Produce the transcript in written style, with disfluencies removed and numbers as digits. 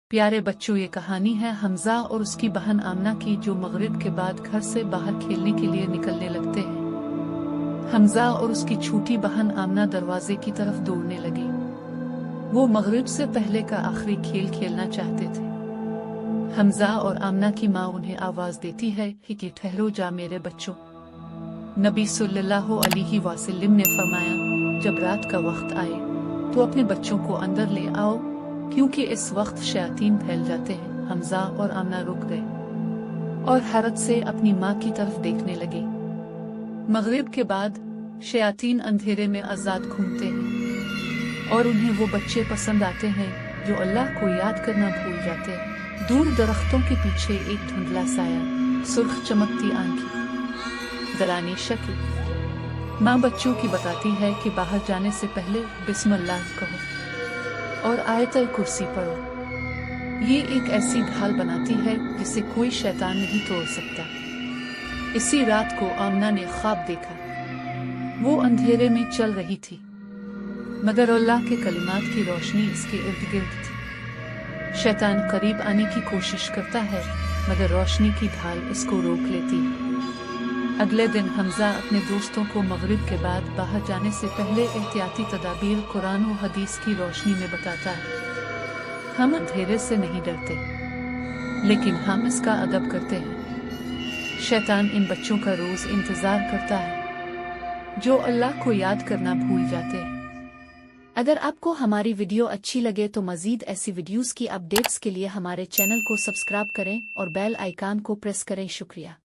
پیارے بچوں، یہ کہانی ہے حمزہ اور اس کی بہن آمنہ کی، جو مغرب کے بعد گھر سے باہر کھیلنے کے لیے نکلنے لگتے ہیں۔ حمزہ اور اس کی چھوٹی بہن آمنہ دروازے کی طرف دوڑنے لگے۔ وہ مغرب سے پہلے کا آخری کھیل کھیلنا چاہتے تھے۔ حمزہ اور آمنہ کی ماں انہیں آواز دیتی ہے کہ ٹھہرو جا میرے بچوں۔ نبی صلی اللہ علیہ وسلم نے فرمایا، جب رات کا وقت آئے تو اپنے بچوں کو اندر لے آؤ، کیونکہ اس وقت شیاطین پھیل جاتے ہیں۔ حمزہ اور آمنہ رک گئے اور حیرت سے اپنی ماں کی طرف دیکھنے لگے۔ مغرب کے بعد شیاطین اندھیرے میں آزاد گھومتے ہیں اور انہیں وہ بچے پسند آتے ہیں جو اللہ کو یاد کرنا بھول جاتے ہیں۔ دور درختوں کے پیچھے ایک دھندلا سایہ، سرخ چمکتی آنکھیں، ڈرانی شکل۔ ماں بچوں کی بتاتی ہے کہ باہر جانے سے پہلے بسم اللہ کہو اور آیت الکرسی پڑھو۔ یہ ایک ایسی ڈھال بناتی ہے جسے کوئی شیطان نہیں توڑ سکتا۔ اسی رات کو آمنہ نے خواب دیکھا۔ وہ اندھیرے میں چل رہی تھی، مگر اللہ کے کلمات کی روشنی اس کے ارد گرد تھی۔ شیطان قریب آنے کی کوشش کرتا ہے، مگر روشنی کی ڈھال اس کو روک لیتی ہے۔ اگلے دن حمزہ اپنے دوستوں کو مغرب کے بعد باہر جانے سے پہلے احتیاطی تدابیر قرآن و حدیث کی روشنی میں بتاتا ہے۔ ہم اندھیرے سے نہیں ڈرتے، لیکن ہم اس کا ادب کرتے ہیں۔ شیطان ان بچوں کا روز انتظار کرتا ہے جو اللہ کو یاد کرنا بھول جاتے ہیں۔ اگر آپ کو ہماری ویڈیو اچھی لگے تو مزید ایسی ویڈیوز کی اپڈیٹس کے لیے ہمارے چینل کو سبسکرائب کریں اور بیل آئیکن کو پریس کریں۔ شکریہ۔